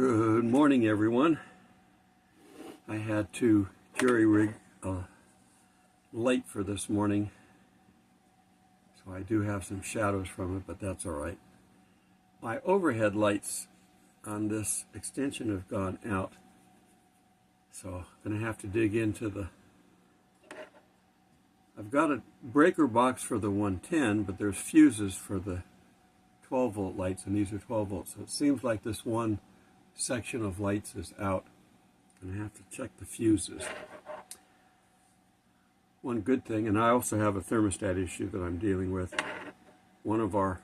Good morning, everyone. I had to jury-rig a light for this morning, so I do have some shadows from it, but that's all right. My overhead lights on this extension have gone out, so I'm going to have to dig into I've got a breaker box for the 110, but there's fuses for the 12-volt lights, and these are 12 volts, so it seems like this one section of lights is out, and I have to check the fuses. One good thing, and I also have a thermostat issue that I'm dealing with. One of our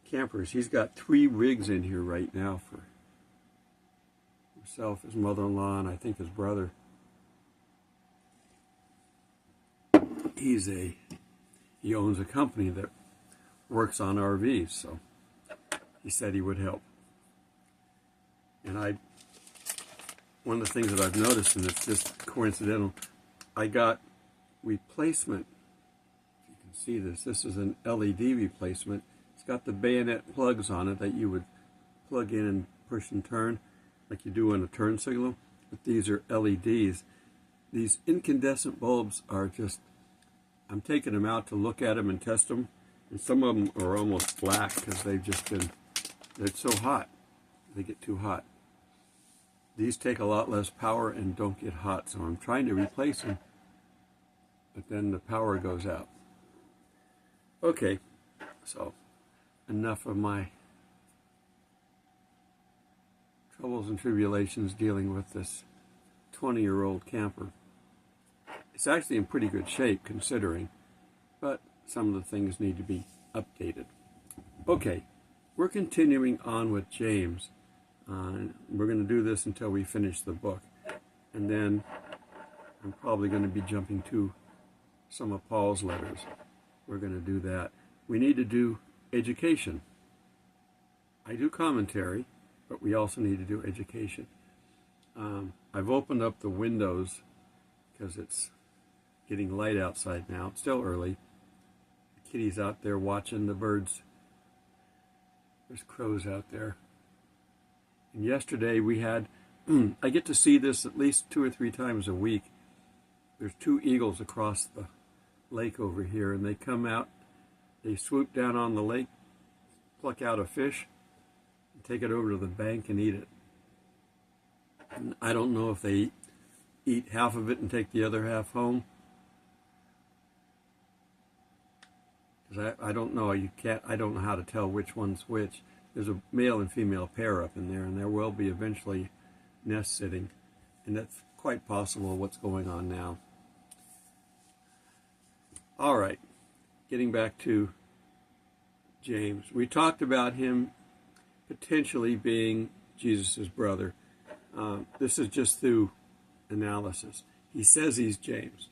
campers, he's got 3 rigs in here right now for himself, his mother-in-law, and I think his brother. He owns a company that works on RVs, so he said he would help. And one of the things that I've noticed, and it's just coincidental, I got replacement. If you can see this, this is an LED replacement. It's got the bayonet plugs on it that you would plug in and push and turn, like you do on a turn signal. But these are LEDs. These incandescent bulbs are just, I'm taking them out to look at them and test them. And some of them are almost black because they've just been, they're so hot. They get too hot. These take a lot less power and don't get hot, so I'm trying to replace them, but then the power goes out. Okay, so enough of my troubles and tribulations dealing with this 20-year-old camper. It's actually in pretty good shape considering, but some of the things need to be updated. Okay, we're continuing on with James. We're going to do this until we finish the book, and then I'm probably going to be jumping to some of Paul's letters. We're going to do that. We need to do education. I do commentary, but we also need to do education. I've opened up the windows because it's getting light outside now. It's still early. The kitty's out there watching the birds. There's crows out there. And yesterday we had, I get to see this at least 2 or 3 times a week. There's 2 eagles across the lake over here, and they come out, they swoop down on the lake, pluck out a fish, and take it over to the bank and eat it. And I don't know if they eat half of it and take the other half home. Because I don't know, I don't know how to tell which one's which. There's a male and female pair up in there, and there will be eventually nest sitting, and that's quite possible what's going on now. All right, getting back to James. We talked about him potentially being Jesus' brother. This is just through analysis. He says he's James,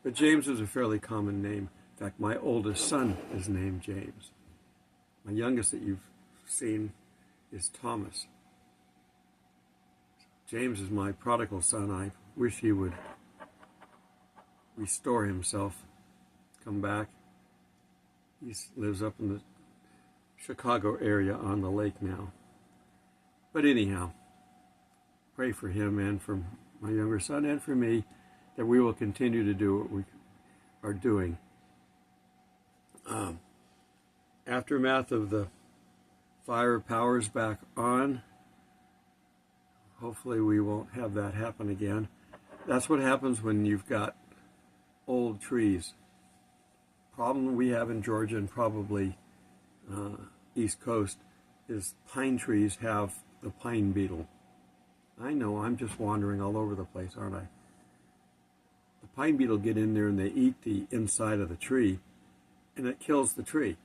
but James is a fairly common name. In fact, my oldest son is named James. My youngest that you've seen is Thomas. James is my prodigal son. I wish he would restore himself, come back. He lives up in the Chicago area on the lake now. But anyhow, pray for him and for my younger son and for me that we will continue to do what we are doing. Aftermath of the fire power's back on. Hopefully we won't have that happen again. That's what happens when you've got old trees. Problem we have in Georgia and probably East Coast is pine trees have the pine beetle. I know, I'm just wandering all over the place, aren't I? The pine beetle get in there and they eat the inside of the tree, and it kills the tree.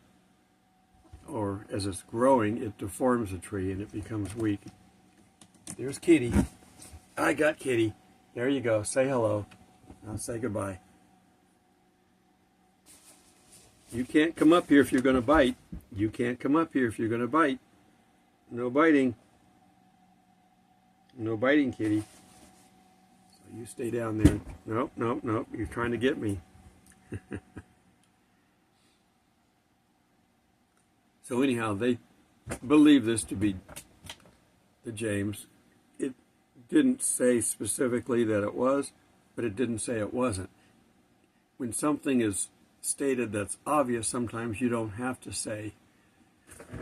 Or as it's growing, it deforms the tree and it becomes weak. There's Kitty. I got Kitty. There you go. Say hello. Now say goodbye. You can't come up here if you're going to bite. You can't come up here if you're going to bite. No biting. No biting, Kitty. So you stay down there. Nope, nope, nope. You're trying to get me. So anyhow, they believe this to be the James. It didn't say specifically that it was, but it didn't say it wasn't. When something is stated that's obvious, sometimes you don't have to say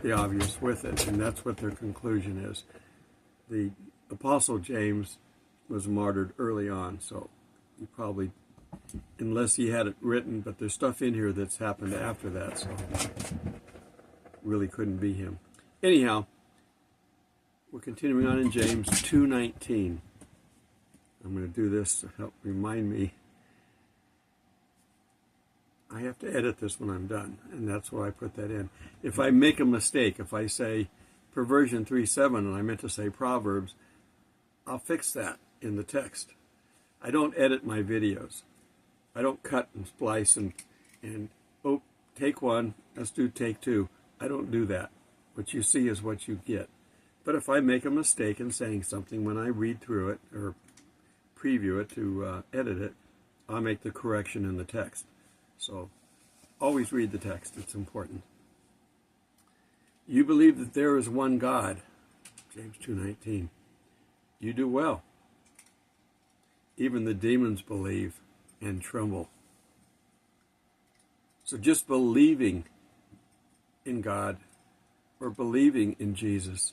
the obvious with it, and that's what their conclusion is. The Apostle James was martyred early on, so he probably, unless he had it written, but there's stuff in here that's happened after that, so really couldn't be him. Anyhow, we're continuing on in James 2:19. I'm going to do this to help remind me. I have to edit this when I'm done, and that's why I put that in. If I make a mistake, if I say Perversion 3:7 and I meant to say Proverbs, I'll fix that in the text. I don't edit my videos. I don't cut and splice and oh, take one, let's do take two. I don't do that. What you see is what you get. But if I make a mistake in saying something when I read through it or preview it to edit it, I'll make the correction in the text. So always read the text. It's important. You believe that there is one God, James 2:19. You do well. Even the demons believe and tremble. So just believing in God or believing in Jesus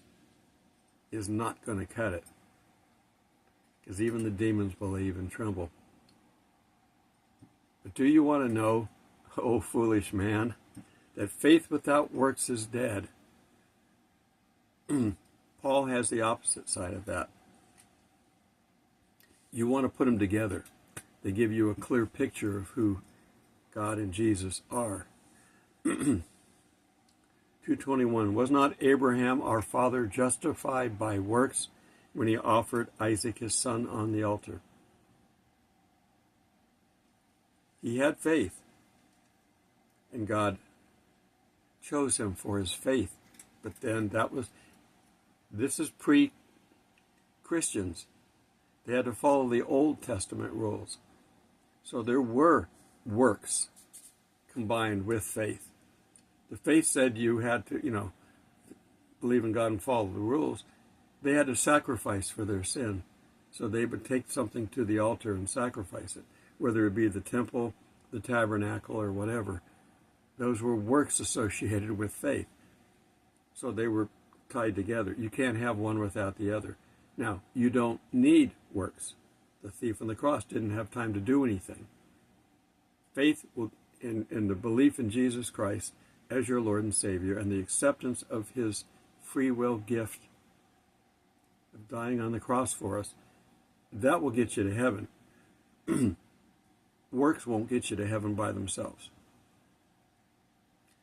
is not going to cut it, because even the demons believe and tremble. But do you want to know, oh foolish man, that faith without works is dead? Paul has the opposite side of that. You want to put them together. They give you a clear picture of who God and Jesus are. 2:21, was not Abraham our father justified by works when he offered Isaac his son on the altar? He had faith, and God chose him for his faith. But then this is pre-Christians. They had to follow the Old Testament rules. So there were works combined with faith. The faith said you had to, believe in God and follow the rules. They had to sacrifice for their sin. So they would take something to the altar and sacrifice it, whether it be the temple, the tabernacle, or whatever. Those were works associated with faith. So they were tied together. You can't have one without the other. Now, you don't need works. The thief on the cross didn't have time to do anything. Faith in the belief in Jesus Christ as your Lord and Savior and the acceptance of his free will gift of dying on the cross for us, that will get you to heaven. Works won't get you to heaven by themselves.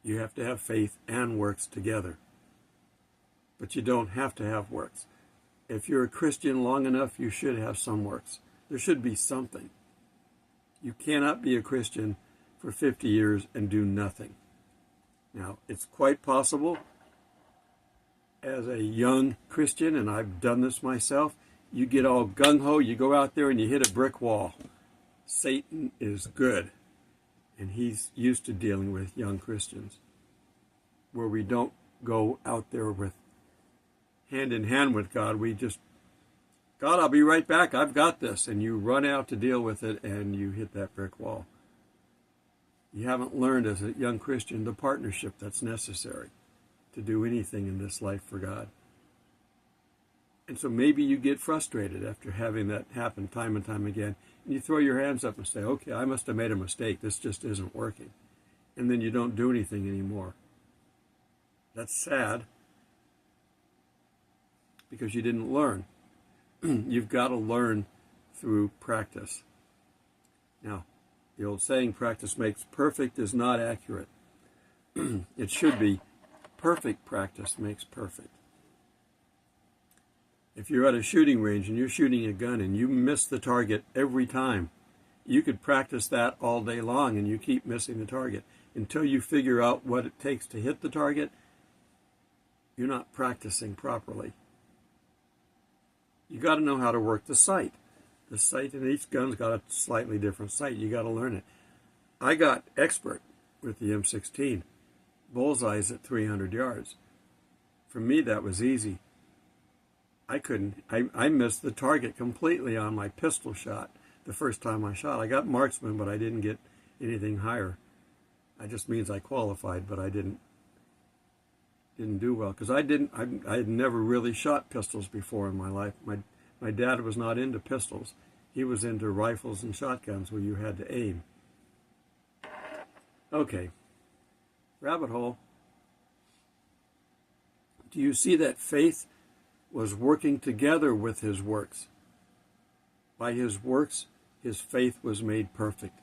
You have to have faith and works together. But you don't have to have works. If you're a Christian long enough, you should have some works. There should be something. You cannot be a Christian for 50 years and do nothing. Now, it's quite possible as a young Christian, and I've done this myself, you get all gung-ho, you go out there and you hit a brick wall. Satan is good, and he's used to dealing with young Christians, where we don't go out there with hand in hand with God. We just, God, I'll be right back, I've got this, and you run out to deal with it and you hit that brick wall. You haven't learned as a young Christian the partnership that's necessary to do anything in this life for God. And so maybe you get frustrated after having that happen time and time again, and you throw your hands up and say, okay, I must have made a mistake, this just isn't working. And then you don't do anything anymore. That's sad, because you didn't learn. You've got to learn through practice. Now, the old saying, practice makes perfect, is not accurate. It should be, perfect practice makes perfect. If you're at a shooting range and you're shooting a gun and you miss the target every time, you could practice that all day long and you keep missing the target. Until you figure out what it takes to hit the target, you're not practicing properly. You got to know how to work the sight. The sight in each gun's got a slightly different sight. You got to learn it. I got expert with the M16. Bullseyes at 300 yards. For me, that was easy. I missed the target completely on my pistol shot the first time I shot. I got marksman, but I didn't get anything higher. That just means I qualified, but I didn't do well because I had never really shot pistols before in my life. My dad was not into pistols. He was into rifles and shotguns where you had to aim. Okay, rabbit hole. Do you see that faith was working together with his works? By his works, his faith was made perfect.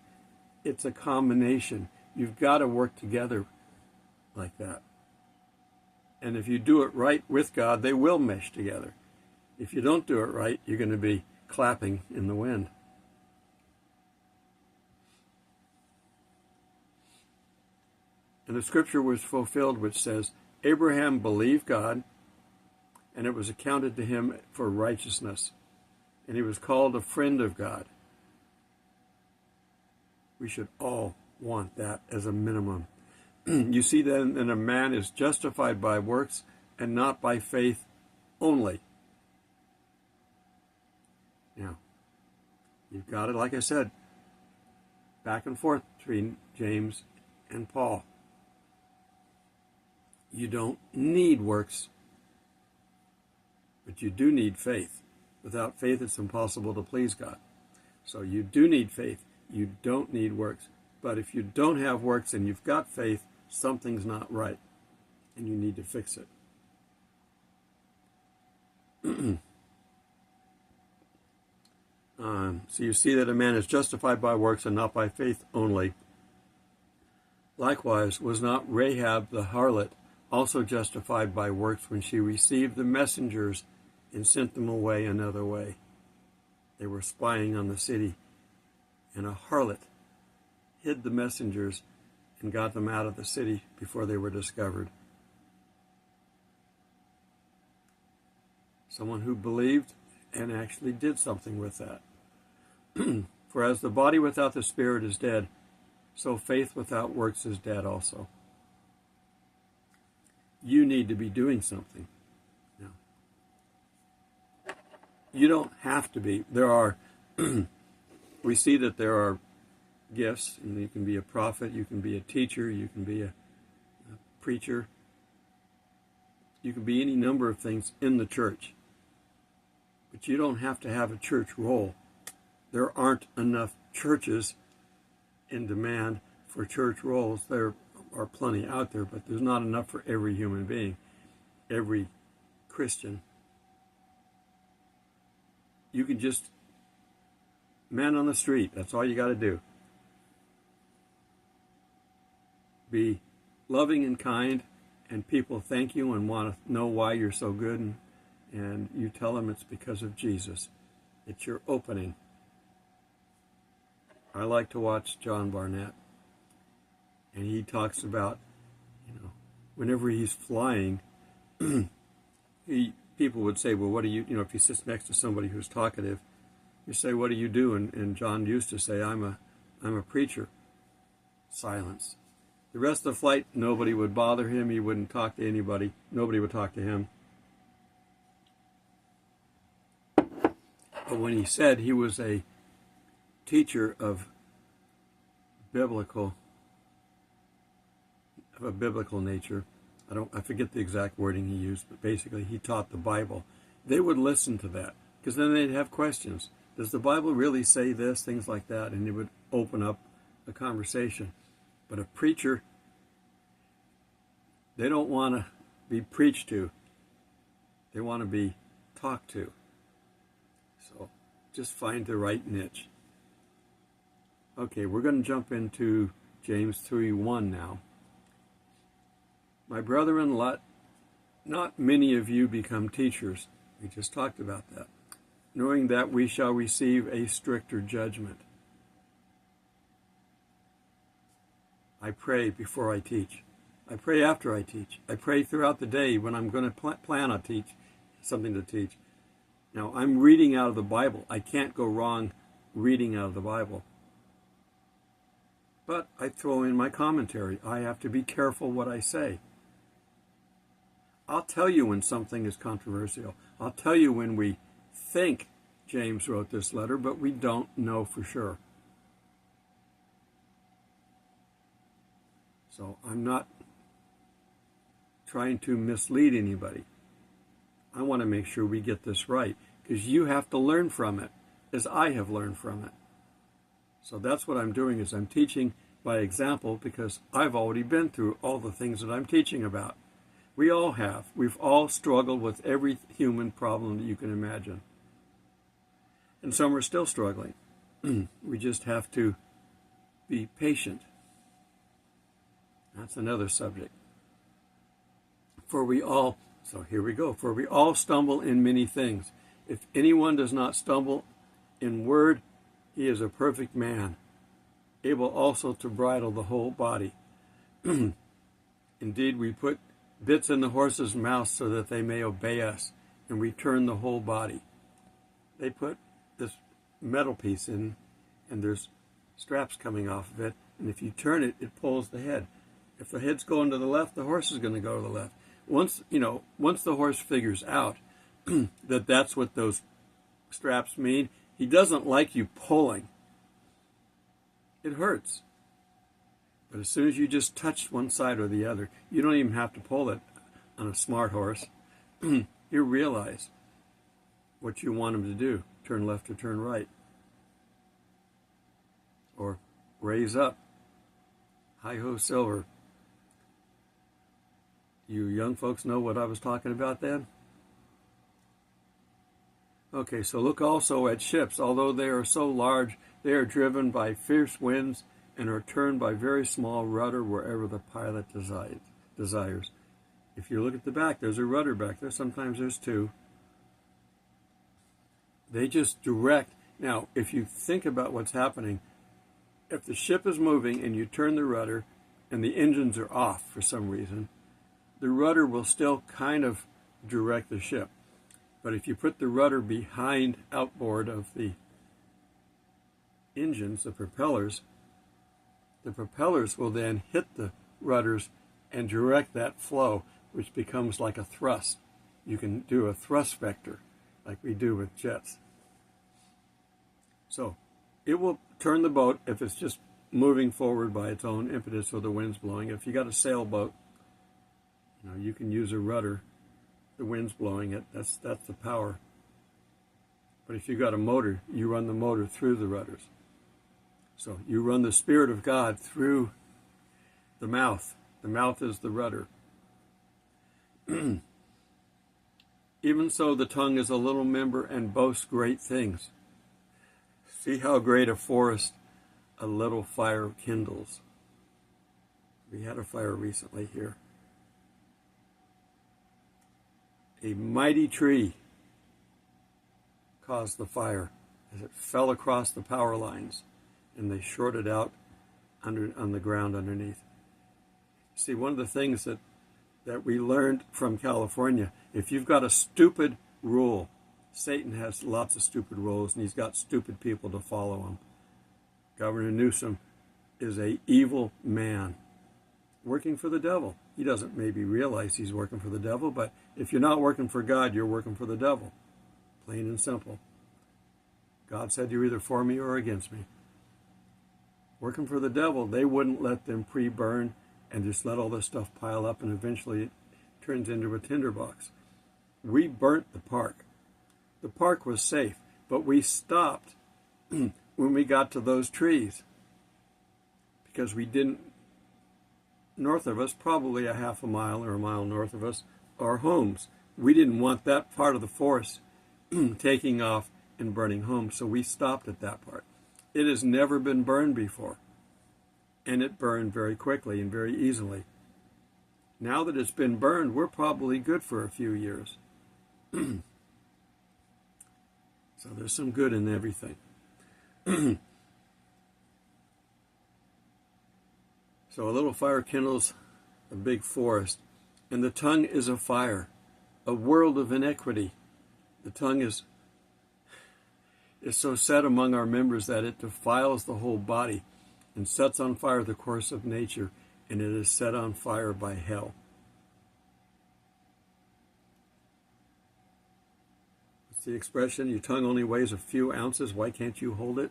It's a combination. You've got to work together like that. And if you do it right with God, they will mesh together. If you don't do it right, you're going to be clapping in the wind. And the scripture was fulfilled which says, Abraham believed God, and it was accounted to him for righteousness. And he was called a friend of God. We should all want that as a minimum. You see then that a man is justified by works and not by faith only. Now, you've got it, like I said, back and forth between James and Paul. You don't need works, but you do need faith. Without faith, it's impossible to please God. So you do need faith. You don't need works. But if you don't have works and you've got faith, something's not right, and you need to fix it. So you see that a man is justified by works and not by faith only. Likewise, was not Rahab the harlot also justified by works when she received the messengers and sent them away another way? They were spying on the city, and a harlot hid the messengers and got them out of the city before they were discovered. Someone who believed and actually did something with that. For as the body without the spirit is dead, so faith without works is dead also. You need to be doing something. Now, you don't have to be. There are, we see that there are gifts, and you can be a prophet, you can be a teacher, you can be a preacher, you can be any number of things in the church. But you don't have to have a church role. There aren't enough churches in demand for church roles. There are plenty out there, but there's not enough for every human being, every Christian. You can just man on the street. That's all you got to do. Be loving and kind, and people thank you and want to know why you're so good, and you tell them it's because of Jesus. It's your opening. I like to watch John Barnett, and he talks about, whenever he's flying, people would say, well, what do you, if he sits next to somebody who's talkative, you say, what do you do? And John used to say, I'm a preacher. Silence. The rest of the flight, nobody would bother him. He wouldn't talk to anybody. Nobody would talk to him. But when he said he was a teacher of a biblical nature, I forget the exact wording he used, but basically he taught the Bible. They would listen to that, because then they'd have questions. Does the Bible really say this? Things like that, and it would open up a conversation. But a preacher, they don't want to be preached to. They want to be talked to. So just find the right niche. Okay, we're going to jump into James 3:1 now. My brethren, let not many of you become teachers. We just talked about that. Knowing that we shall receive a stricter judgment. I pray before I teach. I pray after I teach. I pray throughout the day when I'm going to plan on something to teach. Now, I'm reading out of the Bible. I can't go wrong reading out of the Bible. But I throw in my commentary. I have to be careful what I say. I'll tell you when something is controversial. I'll tell you when we think James wrote this letter, but we don't know for sure. So I'm not trying to mislead anybody. I want to make sure we get this right, because you have to learn from it, as I have learned from it. So that's what I'm doing, is I'm teaching by example, because I've already been through all the things that I'm teaching about. We all have. We've all struggled with every human problem that you can imagine. And some are still struggling. We just have to be patient. That's another subject. For we all stumble in many things. If anyone does not stumble in word, he is a perfect man, able also to bridle the whole body. Indeed, we put bits in the horses' mouths so that they may obey us, and we turn the whole body. They put this metal piece in, and there's straps coming off of it, and if you turn it, it pulls the head. If the head's going to the left, the horse is going to go to the left. Once the horse figures out that that's what those straps mean, he doesn't like you pulling. It hurts. But as soon as you just touch one side or the other, you don't even have to pull it on a smart horse. You realize what you want him to do. Turn left or turn right. Or raise up. Hi-ho silver. You young folks know what I was talking about then? Okay, so look also at ships. Although they are so large, they are driven by fierce winds and are turned by very small rudder wherever the pilot desires. If you look at the back, there's a rudder back there. Sometimes there's two. They just direct. Now, if you think about what's happening, if the ship is moving and you turn the rudder and the engines are off for some reason, the rudder will still kind of direct the ship. But if you put the rudder behind outboard of the engines, the propellers will then hit the rudders and direct that flow, which becomes like a thrust. You can do a thrust vector like we do with jets. So it will turn the boat if it's just moving forward by its own impetus or the wind's blowing. If you got a sailboat, you can use a rudder. The wind's blowing it. That's the power. But if you got a motor, you run the motor through the rudders. So you run the Spirit of God through the mouth. The mouth is the rudder. Even so, the tongue is a little member and boasts great things. See how great a forest a little fire kindles. We had a fire recently here. A mighty tree caused the fire as it fell across the power lines, and they shorted out on the ground underneath. See, one of the things that we learned from California, if you've got a stupid rule, Satan has lots of stupid rules, and he's got stupid people to follow him. Governor Newsom is an evil man working for the devil. He doesn't maybe realize he's working for the devil, but if you're not working for God, you're working for the devil. Plain and simple. God said you're either for me or against me. Working for the devil, they wouldn't let them pre-burn and just let all this stuff pile up, and eventually it turns into a tinderbox. We burnt the park. The park was safe, but we stopped when we got to those trees because we didn't. North of us, probably a half a mile or a mile north of us, are homes. We didn't want that part of the forest taking off and burning homes, so we stopped at that part. It has never been burned before, and it burned very quickly and very easily. Now that it's been burned, we're probably good for a few years. So there's some good in everything. So a little fire kindles a big forest, and the tongue is a fire, a world of iniquity. The tongue is so set among our members that it defiles the whole body and sets on fire the course of nature, and it is set on fire by hell. It's the expression, your tongue only weighs a few ounces, why can't you hold it?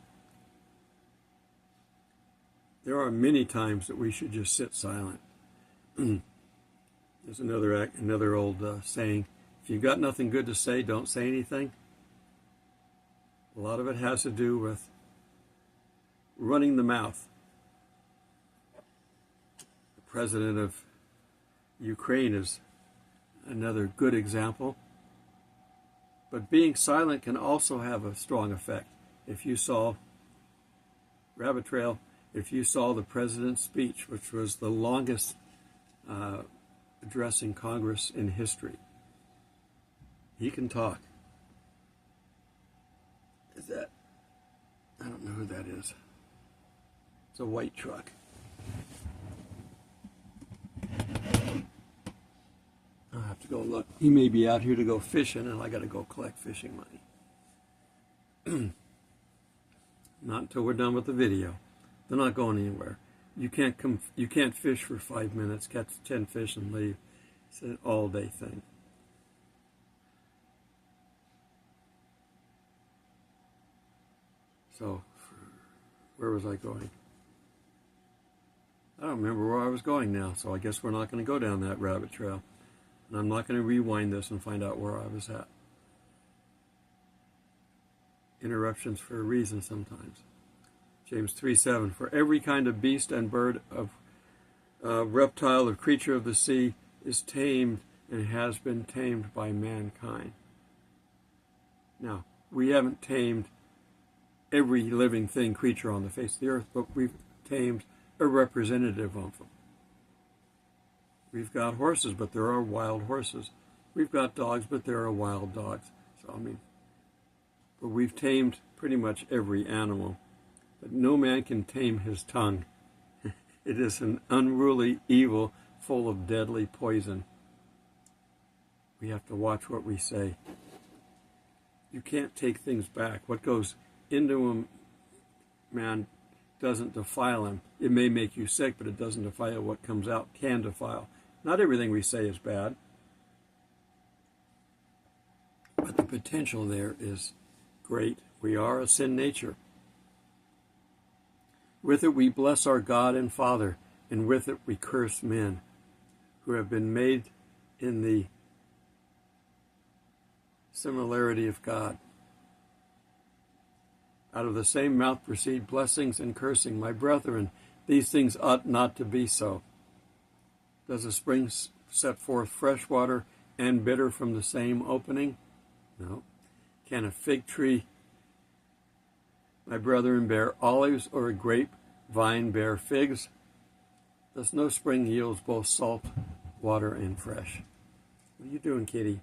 There are many times that we should just sit silent. There's another old saying, if you've got nothing good to say, don't say anything. A lot of it has to do with running the mouth. The president of Ukraine is another good example. But being silent can also have a strong effect. If you saw, rabbit trail, if you saw the president's speech, which was the longest addressing Congress in history, he can talk. Is that, I don't know who that is. It's a white truck. I'll have to go look. He may be out here to go fishing, and I got to go collect fishing money. Not until we're done with the video. They're not going anywhere. You can't fish for 5 minutes, catch 10 fish, and leave. It's an all-day thing. So, where was I going? I don't remember where I was going now, so I guess we're not going to go down that rabbit trail. And I'm not going to rewind this and find out where I was at. Interruptions for a reason sometimes. James 3:7, for every kind of beast and bird, of reptile, or creature of the sea is tamed and has been tamed by mankind. Now, we haven't tamed every living thing, creature on the face of the earth, but we've tamed a representative of them. We've got horses, but there are wild horses. We've got dogs, but there are wild dogs. So, but we've tamed pretty much every animal. But no man can tame his tongue. It is an unruly evil full of deadly poison. We have to watch what we say. You can't take things back. What goes into a man doesn't defile him. It may make you sick, but it doesn't defile. What comes out can defile. Not everything we say is bad, but the potential there is great. We are a sin nature. With it we bless our God and Father, and with it we curse men who have been made in the similarity of God. Out of the same mouth proceed blessings and cursing. My brethren, these things ought not to be so. Does a spring set forth fresh water and bitter from the same opening? No. Can a fig tree, my brethren, bear olives, or a grapevine bear figs? Thus no spring yields both salt water and fresh. What are you doing, kitty?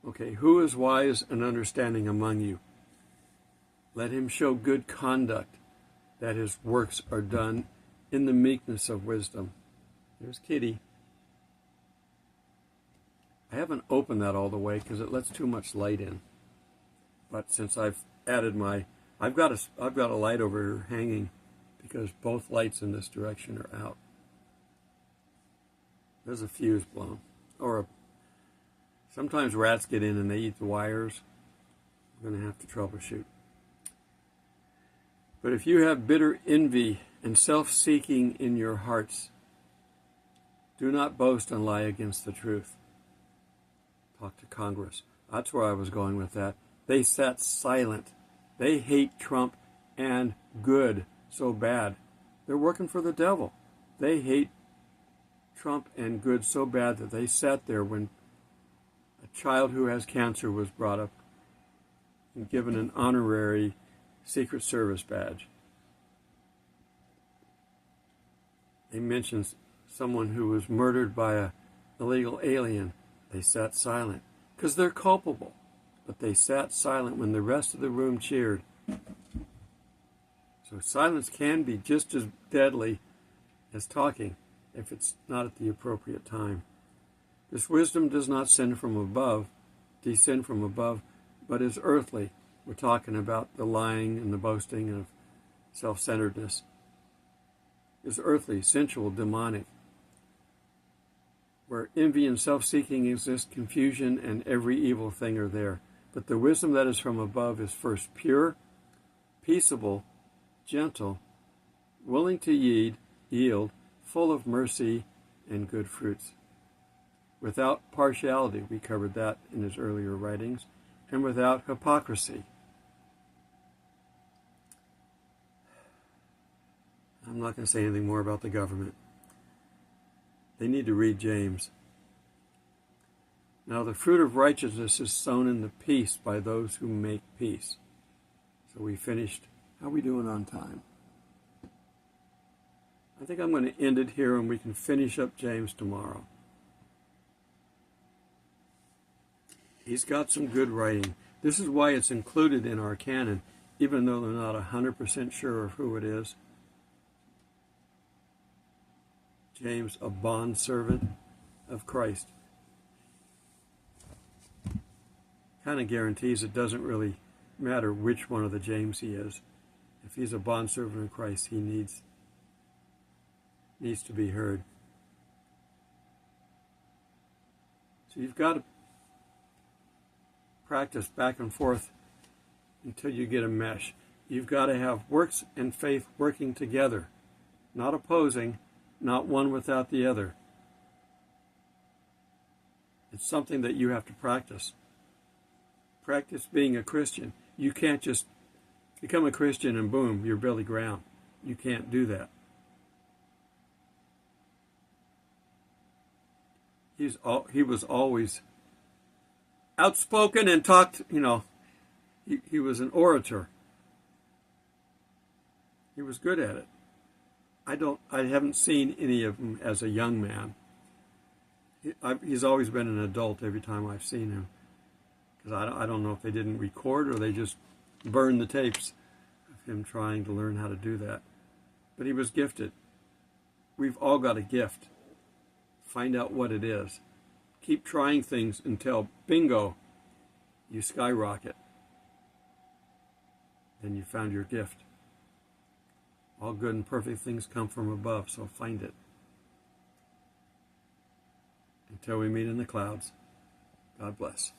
Okay, who is wise and understanding among you? Let him show good conduct, that his works are done in the meekness of wisdom. There's Kitty. I haven't opened that all the way because it lets too much light in. But since I've added I've got a light over here hanging because both lights in this direction are out. There's a fuse blown, sometimes rats get in and they eat the wires. I'm going to have to troubleshoot. But if you have bitter envy and self-seeking in your hearts, do not boast and lie against the truth. Talk to Congress. That's where I was going with that. They sat silent. They hate Trump and good so bad. They're working for the devil. They hate Trump and good so bad that they sat there when a child who has cancer was brought up and given an honorary Secret Service badge. They mentioned someone who was murdered by an illegal alien. They sat silent because they're culpable, but they sat silent when the rest of the room cheered. So silence can be just as deadly as talking if it's not at the appropriate time. This wisdom does not descend from above, but is earthly. We're talking about the lying and the boasting of self-centeredness. Is earthly, sensual, demonic. Where envy and self-seeking exist, confusion and every evil thing are there. But the wisdom that is from above is first pure, peaceable, gentle, willing to yield, full of mercy and good fruits. Without partiality, we covered that in his earlier writings, and without hypocrisy. I'm not going to say anything more about the government. They need to read James. Now the fruit of righteousness is sown in the peace by those who make peace. So we finished. How are we doing on time? I think I'm going to end it here and we can finish up James tomorrow. He's got some good writing. This is why it's included in our canon, even though they're not 100% sure of who it is. James, a bondservant of Christ. Kind of guarantees it doesn't really matter which one of the James he is. If he's a bondservant of Christ, he needs to be heard. So you've got to practice back and forth until you get a mesh. You've got to have works and faith working together, not opposing, not one without the other. It's something that you have to practice. Practice being a Christian. You can't just become a Christian and boom, you're Billy Graham. You can't do that. He was always outspoken and talked, he was an orator. He was good at it. I haven't seen any of him as a young man. He's always been an adult every time I've seen him. Because I don't know if they didn't record or they just burned the tapes of him trying to learn how to do that. But he was gifted. We've all got a gift. Find out what it is. Keep trying things until, bingo, you skyrocket. Then you found your gift. All good and perfect things come from above, so find it. Until we meet in the clouds, God bless.